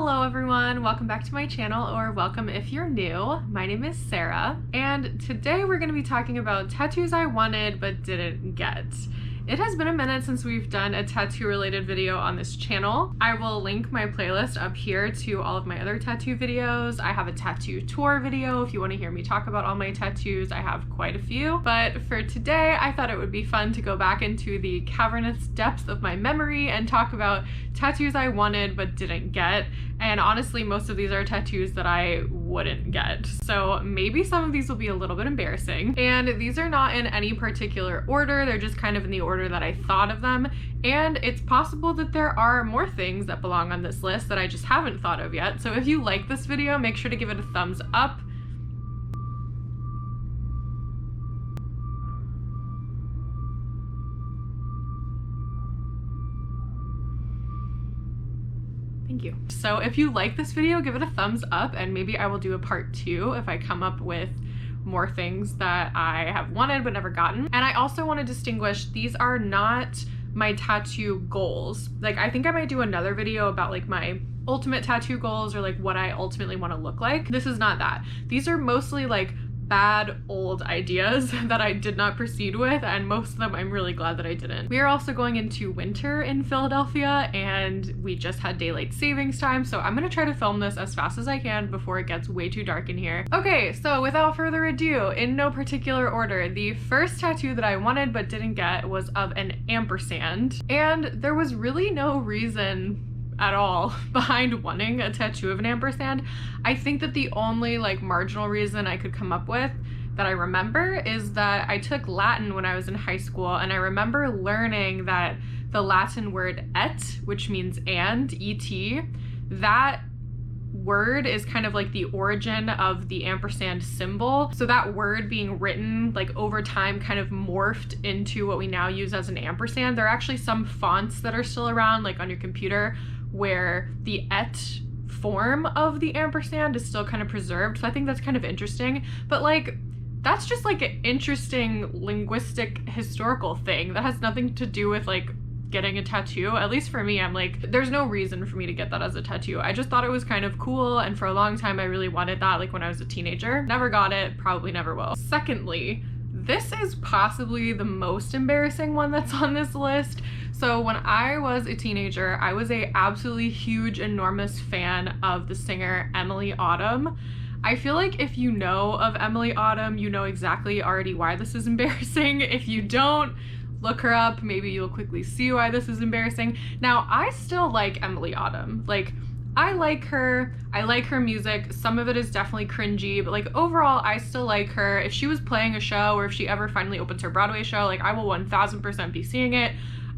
Hello everyone, welcome back to my channel, or welcome if you're new. My name is Sarah, and today we're going to be talking about tattoos I wanted but didn't get. It has been a minute since we've done a tattoo related video on this channel. I will link my playlist up here to all of my other tattoo videos. I have a tattoo tour video if you want to hear me talk about all my tattoos. I have quite a few, but for today I thought it would be fun to go back into the cavernous depths of my memory and talk about tattoos I wanted but didn't get. And honestly, most of these are tattoos that I wouldn't get. So maybe some of these will be a little bit embarrassing. And these are not in any particular order. They're just kind of in the order that I thought of them. And it's possible that there are more things that belong on this list that I just haven't thought of yet. So if you like this video, make sure to give it a thumbs up. Thank you. So if you like this video, give it a thumbs up, and maybe I will do a part 2 if I come up with more things that I have wanted but never gotten. And I also want to distinguish, these are not my tattoo goals. Like, I think I might do another video about like my ultimate tattoo goals or like what I ultimately want to look like. This is not that. These are mostly like bad old ideas that I did not proceed with, and most of them I'm really glad that I didn't. We are also going into winter in Philadelphia, and we just had daylight savings time, so I'm gonna try to film this as fast as I can before it gets way too dark in here. Okay, so without further ado, in no particular order, the first tattoo that I wanted but didn't get was of an ampersand, and there was really no reason at all behind wanting a tattoo of an ampersand. I think that the only like marginal reason I could come up with that I remember is that I took Latin when I was in high school, and I remember learning that the Latin word et, which means and, et, that word is kind of like the origin of the ampersand symbol. So that word being written like over time kind of morphed into what we now use as an ampersand. There are actually some fonts that are still around, like on your computer, where the et form of the ampersand is still kind of preserved. So I think that's kind of interesting. But like, that's just like an interesting linguistic historical thing that has nothing to do with like getting a tattoo. At least for me, I'm like, there's no reason for me to get that as a tattoo. I just thought it was kind of cool, and for a long time I really wanted that, like when I was a teenager. Never got it, probably never will. Secondly, this is possibly the most embarrassing one that's on this list. So when I was a teenager, I was a absolutely huge, enormous fan of the singer Emily Autumn. I feel like if you know of Emily Autumn, you know exactly already why this is embarrassing. If you don't, look her up, maybe you'll quickly see why this is embarrassing. Now, I still like Emily Autumn. Like, I like her music. Some of it is definitely cringy, but like overall, I still like her. If she was playing a show, or if she ever finally opens her Broadway show, like I will 1000% be seeing it.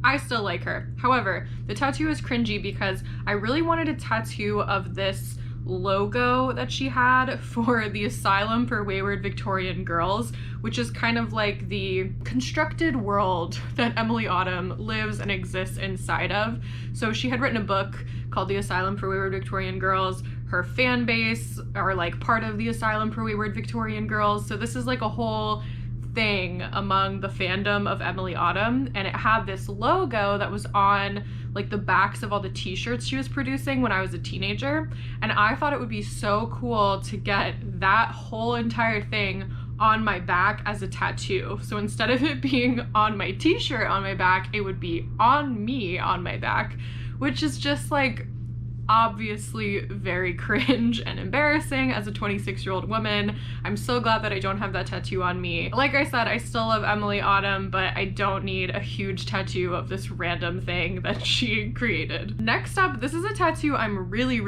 I still like her. However, the tattoo is cringy because I really wanted a tattoo of this logo that she had for the Asylum for Wayward Victorian Girls, which is kind of like the constructed world that Emily Autumn lives and exists inside of. So she had written a book called The Asylum for Wayward Victorian Girls. Her fan base are like part of the Asylum for Wayward Victorian Girls. So this is like a whole thing among the fandom of Emily Autumn, and it had this logo that was on like the backs of all the t-shirts she was producing when I was a teenager, and I thought it would be so cool to get that whole entire thing on my back as a tattoo. So instead of it being on my t-shirt on my back, it would be on me on my back, which is just like obviously very cringe and embarrassing as a 26-year-old woman. I'm so glad that I don't have that tattoo on me. Like I said, I still love Emily Autumn, but I don't need a huge tattoo of this random thing that she created. Next up, this is a tattoo I'm really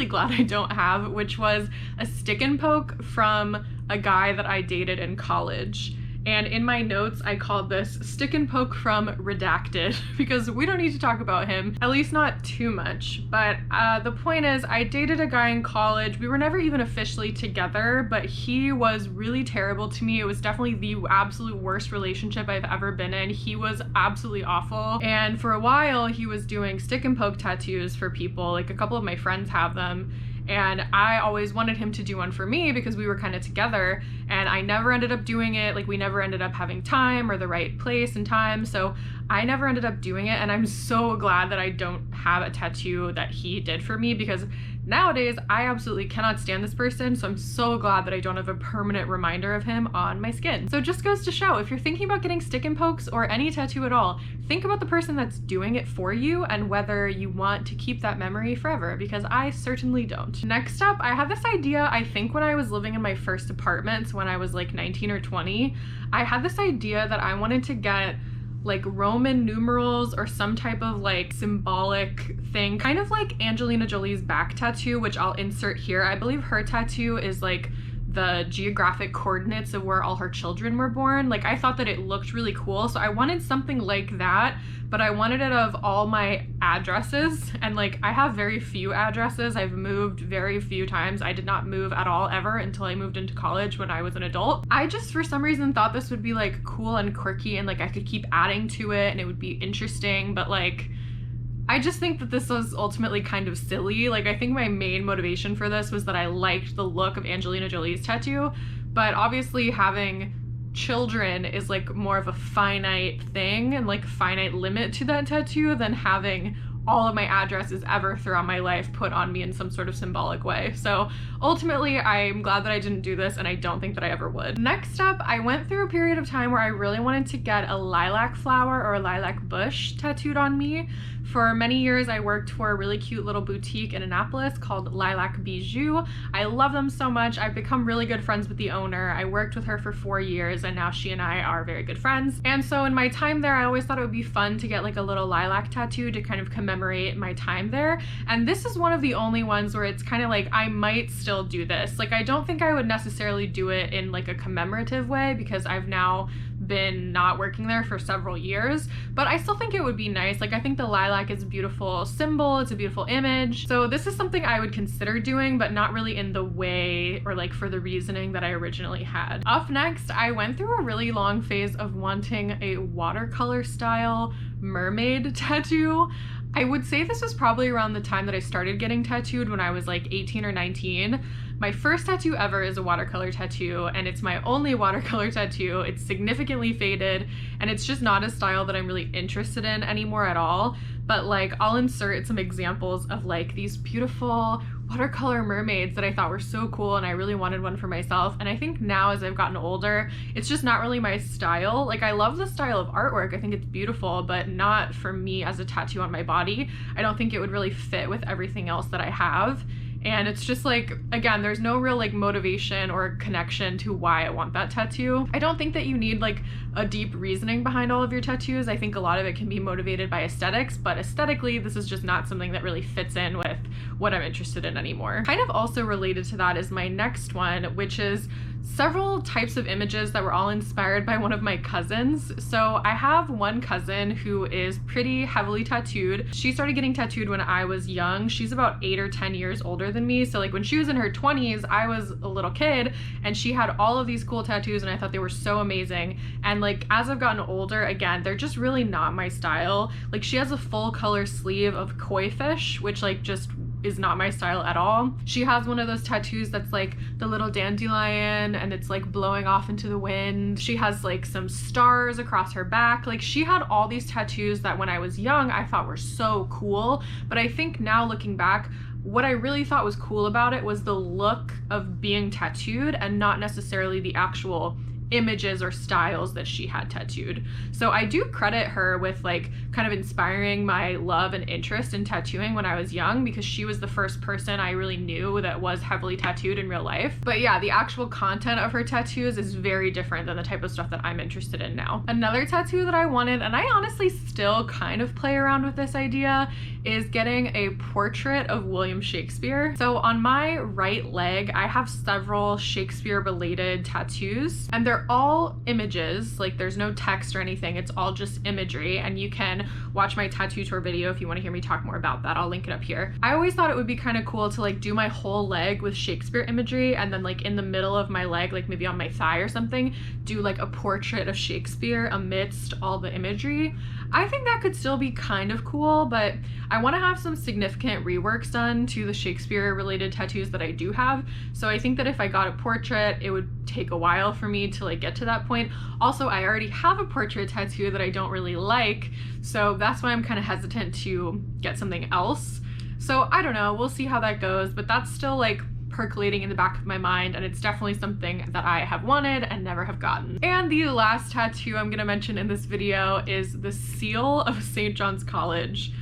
glad I don't have, which was a stick and poke from a guy that I dated in college. And in my notes, I called this stick and poke from redacted because we don't need to talk about him, at least not too much. But the point is, I dated a guy in college. We were never even officially together, but he was really terrible to me. It was definitely the absolute worst relationship I've ever been in. He was absolutely awful. And for a while, he was doing stick and poke tattoos for people. Like a couple of my friends have them. And I always wanted him to do one for me because we were kind of together, and I never ended up doing it. Like, we never ended up having time or the right place and time. So I never ended up doing it, and I'm so glad that I don't have a tattoo that he did for me, because nowadays I absolutely cannot stand this person, so I'm so glad that I don't have a permanent reminder of him on my skin. So it just goes to show, if you're thinking about getting stick and pokes or any tattoo at all, think about the person that's doing it for you and whether you want to keep that memory forever, because I certainly don't. Next up, I had this idea, I think when I was living in my first apartment when I was like 19 or 20, I had this idea that I wanted to get like Roman numerals or some type of like symbolic thing, kind of like Angelina Jolie's back tattoo, which I'll insert here. I believe her tattoo is like the geographic coordinates of where all her children were born. Like, I thought that it looked really cool, so I wanted something like that, but I wanted it of all my addresses, and like I have very few addresses. I've moved very few times. I did not move at all ever until I moved into college when I was an adult. I just for some reason thought this would be like cool and quirky, and like I could keep adding to it and it would be interesting, but like I just think that this was ultimately kind of silly. Like, I think my main motivation for this was that I liked the look of Angelina Jolie's tattoo, but obviously having children is like more of a finite thing and like finite limit to that tattoo than having all of my addresses ever throughout my life put on me in some sort of symbolic way. So ultimately, I'm glad that I didn't do this, and I don't think that I ever would. Next up, I went through a period of time where I really wanted to get a lilac flower or a lilac bush tattooed on me. For many years, I worked for a really cute little boutique in Annapolis called Lilac Bijou. I love them so much. I've become really good friends with the owner. I worked with her for 4 years, and now she and I are very good friends. And so in my time there, I always thought it would be fun to get like a little lilac tattoo to kind of commemorate my time there. And this is one of the only ones where it's kind of like, I might still do this. Like, I don't think I would necessarily do it in like a commemorative way, because I've now been not working there for several years, but I still think it would be nice. Like, I think the lilac is a beautiful symbol, it's a beautiful image, so this is something I would consider doing, but not really in the way or like for the reasoning that I originally had. Up next, I went through a really long phase of wanting a watercolor style mermaid tattoo. I would say this was probably around the time that I started getting tattooed, when I was like 18 or 19. My first tattoo ever is a watercolor tattoo, and it's my only watercolor tattoo. It's significantly faded, and it's just not a style that I'm really interested in anymore at all. But like, I'll insert some examples of like these beautiful watercolor mermaids that I thought were so cool, and I really wanted one for myself. And I think now, as I've gotten older, it's just not really my style. Like, I love the style of artwork, I think it's beautiful, but not for me as a tattoo on my body. I don't think it would really fit with everything else that I have. And it's just like, again, there's no real like motivation or connection to why I want that tattoo. I don't think that you need like a deep reasoning behind all of your tattoos. I think a lot of it can be motivated by aesthetics, but aesthetically, this is just not something that really fits in with what I'm interested in anymore. Kind of also related to that is my next one, which is several types of images that were all inspired by one of my cousins. So I have one cousin who is pretty heavily tattooed. She started getting tattooed when I was young. She's about 8 or 10 years older than me. So like, when she was in her 20s, I was a little kid, and she had all of these cool tattoos, and I thought they were so amazing. And like, as I've gotten older, again, they're just really not my style. Like, she has a full color sleeve of koi fish, which like just is not my style at all. She has one of those tattoos that's like the little dandelion, and it's like blowing off into the wind. She has like some stars across her back. Like, she had all these tattoos that when I was young, I thought were so cool. But I think now, looking back, what I really thought was cool about it was the look of being tattooed, and not necessarily the actual images or styles that she had tattooed. So I do credit her with like kind of inspiring my love and interest in tattooing when I was young, because she was the first person I really knew that was heavily tattooed in real life. But yeah, the actual content of her tattoos is very different than the type of stuff that I'm interested in now. Another tattoo that I wanted, and I honestly still kind of play around with this idea, is getting a portrait of William Shakespeare. So on my right leg, I have several Shakespeare related tattoos, and they're all images. Like, there's no text or anything, it's all just imagery. And you can watch my tattoo tour video if you want to hear me talk more about that. I'll link it up here. I always thought it would be kind of cool to like do my whole leg with Shakespeare imagery, and then like in the middle of my leg, like maybe on my thigh or something, do like a portrait of Shakespeare amidst all the imagery. I think that could still be kind of cool, but I want to have some significant reworks done to the Shakespeare related tattoos that I do have. So I think that if I got a portrait, it would take a while for me to until I get to that point. Also, I already have a portrait tattoo that I don't really like, so that's why I'm kind of hesitant to get something else. So I don't know, we'll see how that goes, but that's still like percolating in the back of my mind, and it's definitely something that I have wanted and never have gotten. And the last tattoo I'm gonna mention in this video is the seal of St. John's College.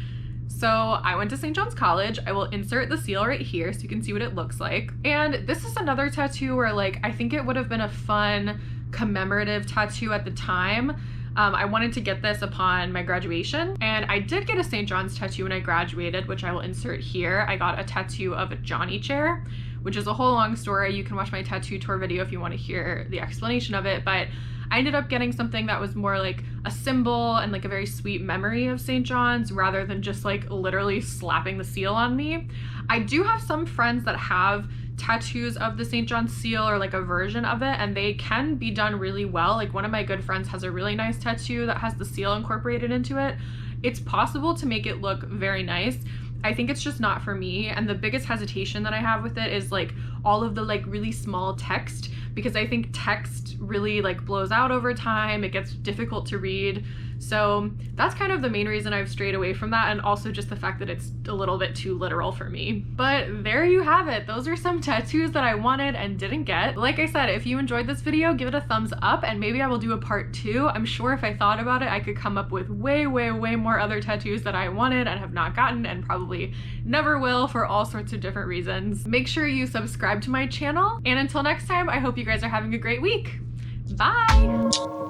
So I went to St. John's College. I will insert the seal right here so you can see what it looks like. And this is another tattoo where like I think it would have been a fun commemorative tattoo at the time. I wanted to get this upon my graduation, and I did get a St. John's tattoo when I graduated, which I will insert here. I got a tattoo of a Johnny chair, which is a whole long story. You can watch my tattoo tour video if you want to hear the explanation of it, but I ended up getting something that was more like a symbol and like a very sweet memory of St. John's rather than just like literally slapping the seal on me. I do have some friends that have tattoos of the St. John's seal or like a version of it, and they can be done really well. Like one of my good friends has a really nice tattoo that has the seal incorporated into it. It's possible to make it look very nice. I think it's just not for me, and the biggest hesitation that I have with it is like all of the like really small text, because I think text really like blows out over time. It gets difficult to read. So that's kind of the main reason I've strayed away from that, and also just the fact that it's a little bit too literal for me. But there you have it. Those are some tattoos that I wanted and didn't get. Like I said, if you enjoyed this video, give it a thumbs up, and maybe I will do a part 2. I'm sure if I thought about it, I could come up with way more other tattoos that I wanted and have not gotten, and probably never will for all sorts of different reasons. Make sure you subscribe to my channel, and until next time, I hope you guys are having a great week. Bye!